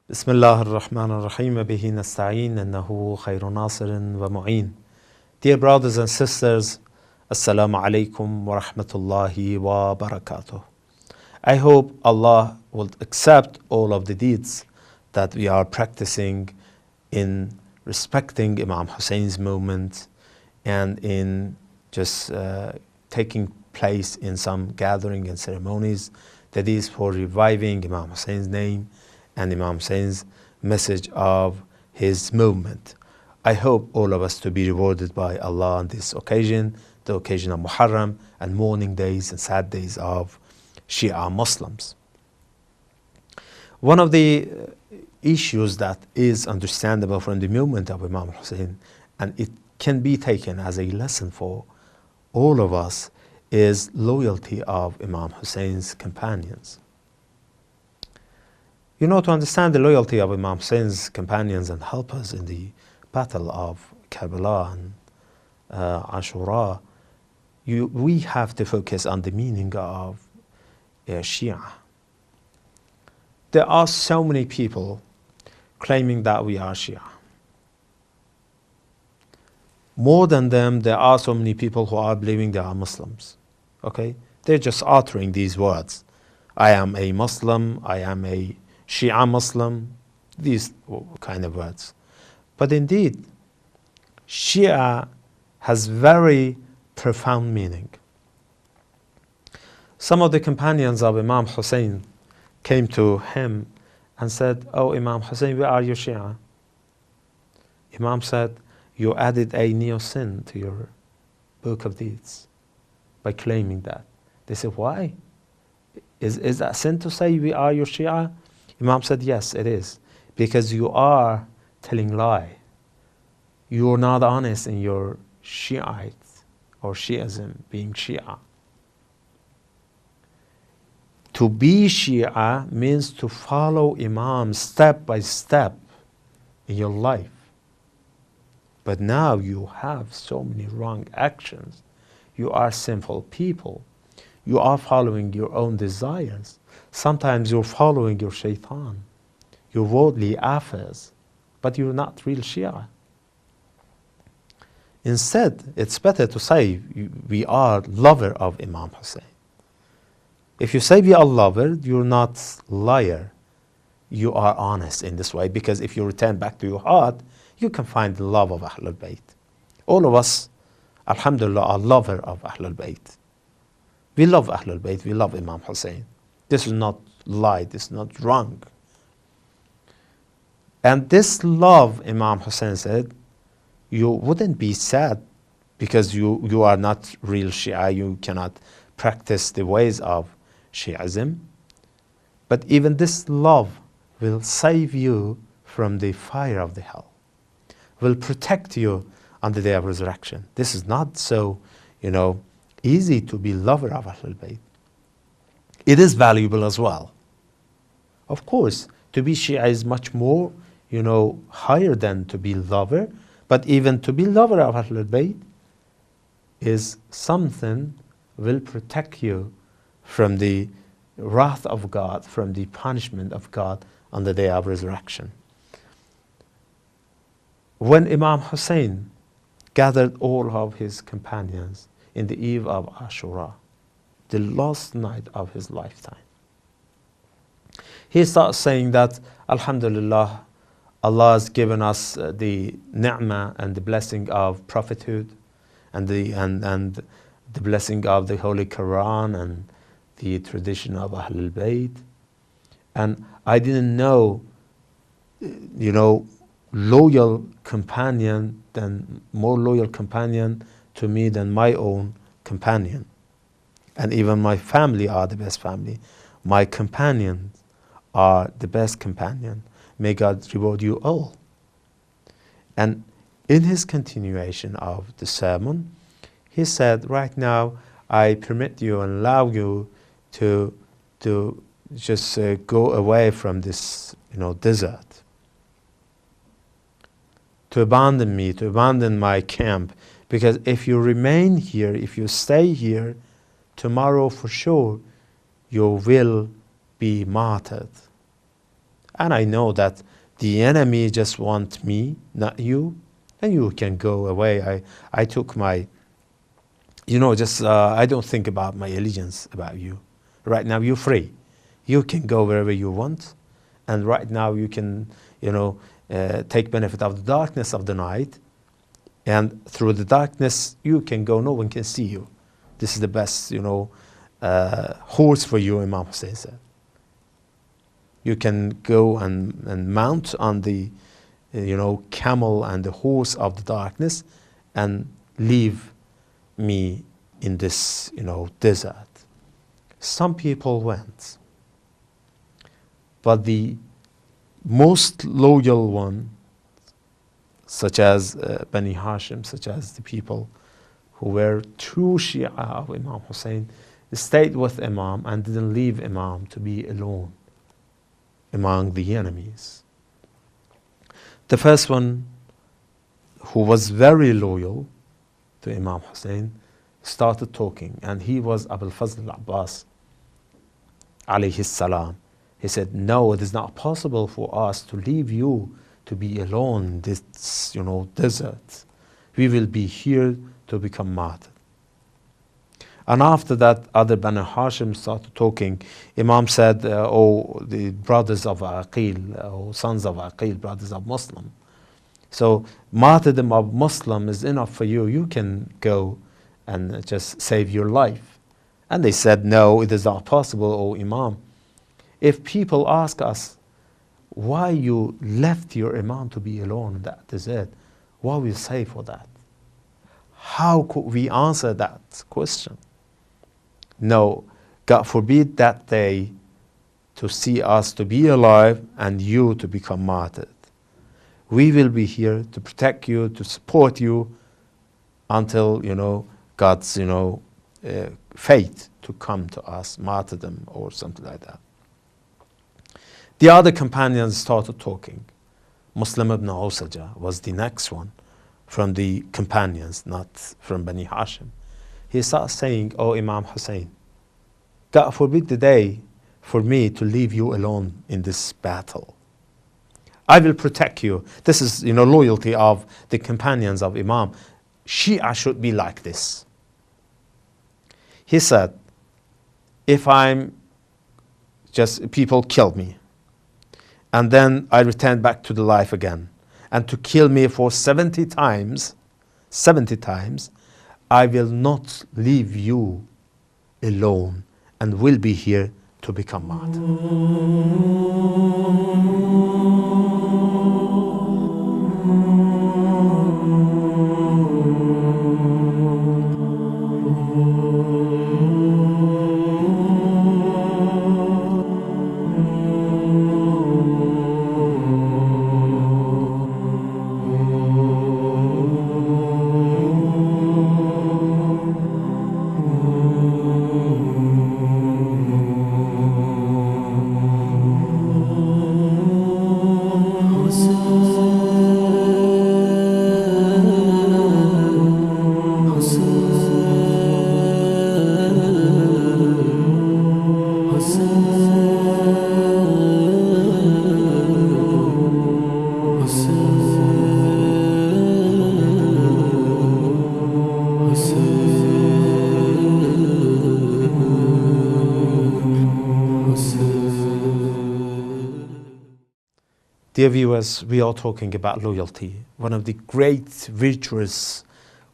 بسم الله الرحمن الرحيم به نستعين إنه خير ناصر ومعين. Dear brothers and sisters, Assalamu alaikum wa rahmatullahi wa barakatuh. I hope Allah will accept all of the deeds that we are practicing in respecting Imam Hussein's movement and in just taking place in some gathering and ceremonies that is for reviving Imam Hussein's name and Imam Hussein's message of his movement. I hope all of us to be rewarded by Allah on this occasion, the occasion of Muharram and mourning days and sad days of Shia Muslims. One of the issues that is understandable from the movement of Imam Hussein, and it can be taken as a lesson for all of us, is loyalty of Imam Hussein's companions. You know, to understand the loyalty of Imam Hussein's companions and helpers in the battle of Karbala and Ashura, we have to focus on the meaning of Shia. There are so many people claiming that we are Shia. More than them, there are so many people who are believing they are Muslims. Okay? They're just uttering these words. I am a Muslim, I am a Shia Muslim, these kind of words. But indeed, Shia has very profound meaning. Some of the companions of Imam Hussein came to him and said, "Oh, Imam Hussein, we are your Shia." Imam said, "You added a new sin to your book of deeds by claiming that." They said, "Why? Is that sin to say we are your Shia?" Imam said, "Yes, it is, because you are telling lie. You are not honest in your Shiite or Shiism, being Shia. To be Shia means to follow Imam step by step in your life. But now you have so many wrong actions. You are sinful people. You are following your own desires. Sometimes you're following your shaitan, your worldly affairs, but you're not real Shia. Instead, it's better to say we are lover of Imam Hussein. If you say we are lover, you're not liar. You are honest in this way, because if you return back to your heart, you can find the love of Ahlul Bayt. All of us, alhamdulillah, are lover of Ahlul Bayt. We love Ahlul Bayt, we love Imam Hussein. This is not lie, this is not wrong. And this love, Imam Hussein said, you wouldn't be sad because you are not real Shia, you cannot practice the ways of Shiism. But even this love will save you from the fire of the hell, will protect you on the day of resurrection. This is not so, easy to be lover of Ahlul Bayt. It is valuable as well. Of course, to be Shia is much more, higher than to be lover. But even to be lover of Ahlul Bayt is something will protect you from the wrath of God, from the punishment of God on the day of resurrection. When Imam Hussein gathered all of his companions in the eve of Ashura, the last night of his lifetime, he starts saying that, Alhamdulillah, Allah has given us the ni'mah and the blessing of prophethood and the blessing of the Holy Quran and the tradition of Ahlul Bayt. And I didn't know, more loyal companion to me than my own companion. And even my family are the best family. My companions are the best companion. May God reward you all. And in his continuation of the sermon, he said, right now, I permit you and allow you to just go away from this, desert. To abandon me, to abandon my camp. Because if you remain here, if you stay here, tomorrow for sure, you will be martyred. And I know that the enemy just want me, not you, and you can go away. I took my, I don't think about my allegiance about you. Right now you're free. You can go wherever you want. And right now you can, take benefit of the darkness of the night. And through the darkness, you can go, no one can see you. This is the best, horse for you, Imam Hussein said. You can go and mount on the, camel and the horse of the darkness and leave me in this, desert. Some people went. But the most loyal one, such as Bani Hashim, such as the people who were true Shia of Imam Hussein, stayed with Imam and didn't leave Imam to be alone among the enemies. The first one, who was very loyal to Imam Hussein, started talking, and he was Abul Fazl al-Abbas, alayhi salam. He said, no, it is not possible for us to leave you to be alone in this, desert. We will be here to become martyred. And after that, other Bani Hashim started talking. Imam said, the brothers of Aqil, sons of Aqil, brothers of Muslim. So martyrdom of Muslim is enough for you. You can go and just save your life. And they said, no, it is not possible, O Imam. If people ask us, why you left your Imam to be alone in that desert, what will we say for that? How could we answer that question? No, God forbid that day to see us to be alive and you to become martyred. We will be here to protect you, to support you until, God's, fate to come to us, martyrdom or something like that. The other companions started talking. Muslim ibn Usaja was the next one from the companions, not from Bani Hashim. He started saying, oh Imam Hussein, God forbid the day for me to leave you alone in this battle. I will protect you. This is, loyalty of the companions of Imam. Shia should be like this. He said, if people kill me, and then I return back to the life again, and to kill me for 70 times, I will not leave you alone and will be here to become martyr. Dear viewers, we are talking about loyalty, one of the great virtuous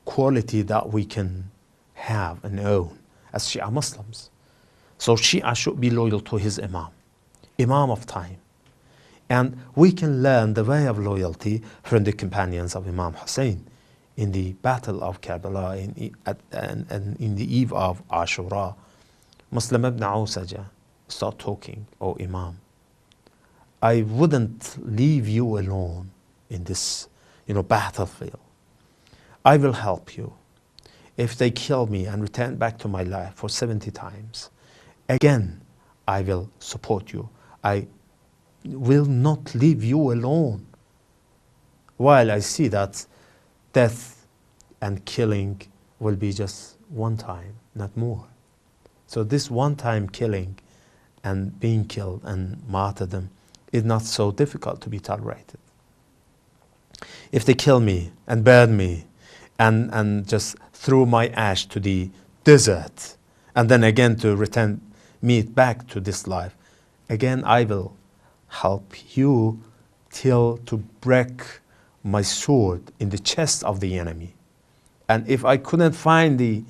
quality that we can have and own as Shia Muslims. So Shia should be loyal to his Imam of time. And we can learn the way of loyalty from the companions of Imam Hussein in the battle of Karbala and in the eve of Ashura. Muslim ibn Usaja start talking, "O Imam, I wouldn't leave you alone in this, battlefield. I will help you. If they kill me and return back to my life for 70 times, again, I will support you. I will not leave you alone. While I see that death and killing will be just one time, not more. So this one-time killing and being killed and martyrdom is not so difficult to be tolerated. If they kill me and burn me and just throw my ash to the desert and then again to return me back to this life, again I will help you till to break my sword in the chest of the enemy. And if I couldn't find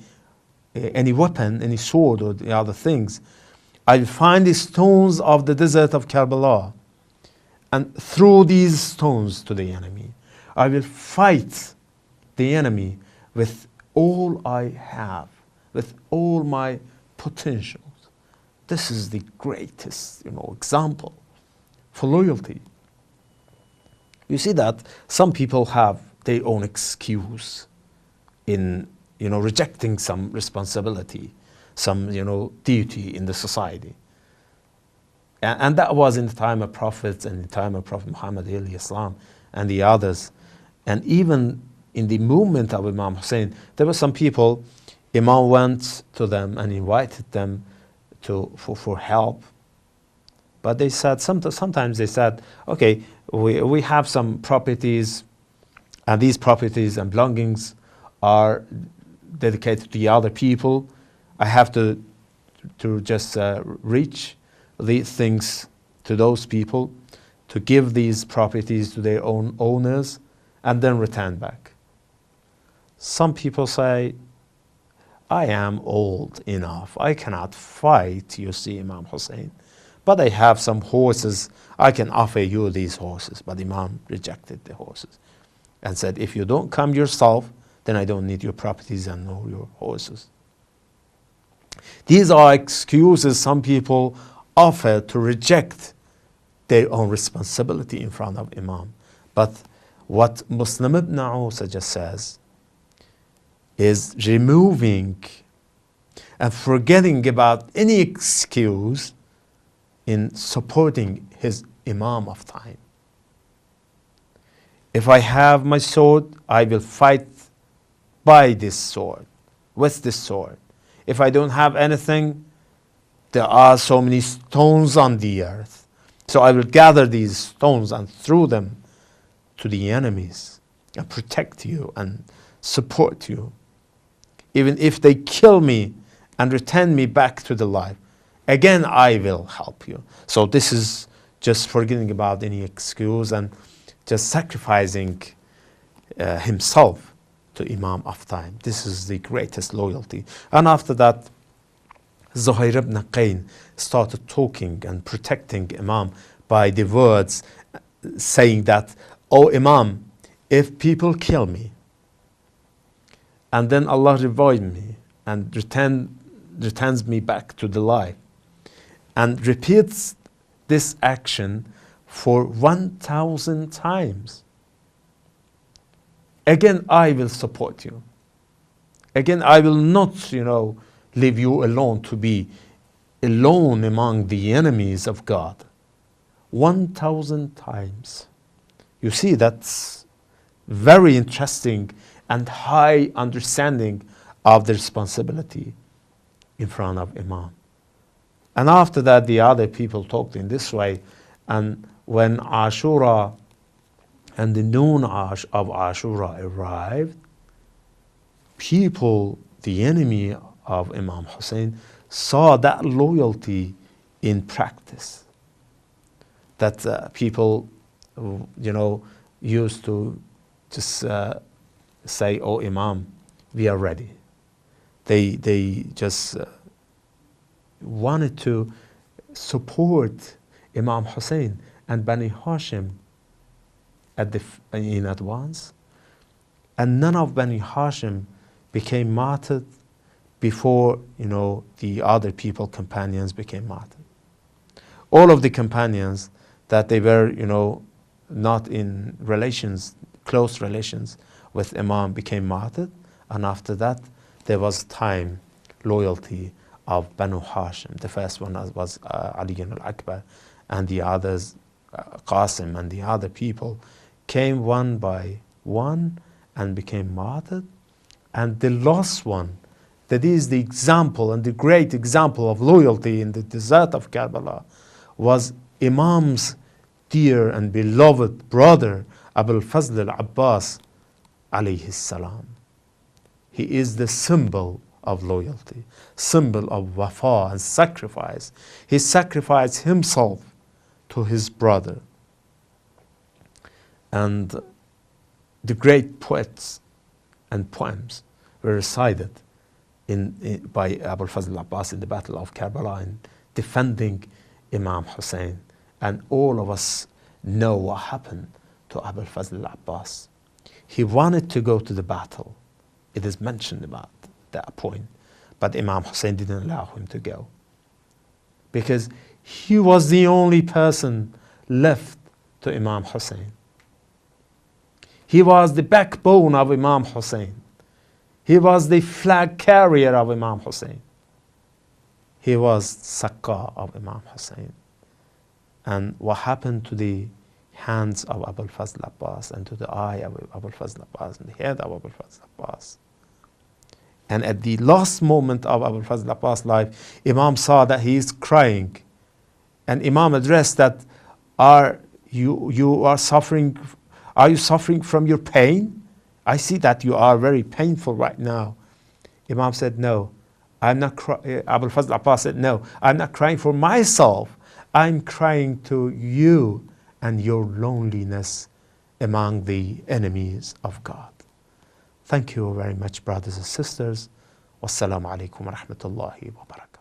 any weapon, any sword or the other things, I will find the stones of the desert of Karbala and throw these stones to the enemy. I will fight the enemy with all I have, with all my potentials. This is the greatest, example for loyalty. You see that some people have their own excuse in, rejecting some responsibility, some, duty in the society. And that was in the time of prophets and the time of Prophet Muhammad Islam and the others. And even in the movement of Imam Hussein, there were some people, Imam went to them and invited them for help. But they said, sometimes they said, okay, we have some properties, and these properties and belongings are dedicated to the other people. I have to just reach these things to those people, to give these properties to their own owners, and then return back. Some people say, I am old enough. I cannot fight, you see, Imam Hussein. But I have some horses. I can offer you these horses. But Imam rejected the horses and said, if you don't come yourself, then I don't need your properties and no your horses. These are excuses some people offer to reject their own responsibility in front of Imam. But what Muslim ibn Ausa just says is removing and forgetting about any excuse in supporting his Imam of time. If I have my sword, I will fight by this sword, with this sword. If I don't have anything, there are so many stones on the earth. So I will gather these stones and throw them to the enemies and protect you and support you. Even if they kill me and return me back to the life, again I will help you. So this is just forgetting about any excuse and just sacrificing himself to Imam of time. This is the greatest loyalty. And after that, Zuhair ibn Qayn started talking and protecting Imam by the words saying that, oh Imam, if people kill me and then Allah revives me and returns me back to the life and repeats this action for 1,000 times, again I will support you. Again I will not, leave you alone to be alone among the enemies of God. 1,000 times. You see, that's very interesting and high understanding of the responsibility in front of Imam. And after that, the other people talked in this way. And when Ashura and the noon of Ashura arrived, people, the enemy of Imam Hussein, saw that loyalty in practice. That people, used to just say, oh Imam, we are ready. They just wanted to support Imam Hussein and Bani Hashim in advance. And none of Bani Hashim became martyred before, the other people, companions, became martyred. All of the companions that they were, not in close relations with Imam became martyred. And after that, there was time, loyalty of Banu Hashim. The first one was Ali al-Akbar, and the others, Qasim and the other people, came one by one and became martyred. And the last one, that is the example and the great example of loyalty in the desert of Karbala, was Imam's dear and beloved brother, Abul Fazl al-Abbas, alayhi salam. He is the symbol of loyalty, symbol of wafa and sacrifice. He sacrificed himself to his brother. And the great poets and poems were recited by Abul Fazl al-Abbas in the Battle of Karbala in defending Imam Hussein. And all of us know what happened to Abul Fazl al-Abbas. He wanted to go to the battle. It is mentioned about that point. But Imam Hussein didn't allow him to go, because he was the only person left to Imam Hussein. He was the backbone of Imam Hussein. He was the flag carrier of Imam Hussein. He was Sakka of Imam Hussein. And what happened to the hands of Abul Fazl Abbas, and to the eye of Abul Fazl Abbas, and the head of Abul Fazl Abbas? And at the last moment of Abul Fazl Abbas' life, Imam saw that he is crying. And Imam addressed that, are you suffering from your pain? I see that you are very painful right now. Imam said, no, I'm not crying. Abul Fazl Abbas said, no, I'm not crying for myself. I'm crying to you and your loneliness among the enemies of God. Thank you very much, brothers and sisters. Wassalamu alaikum wa rahmatullahi wa barakatuh.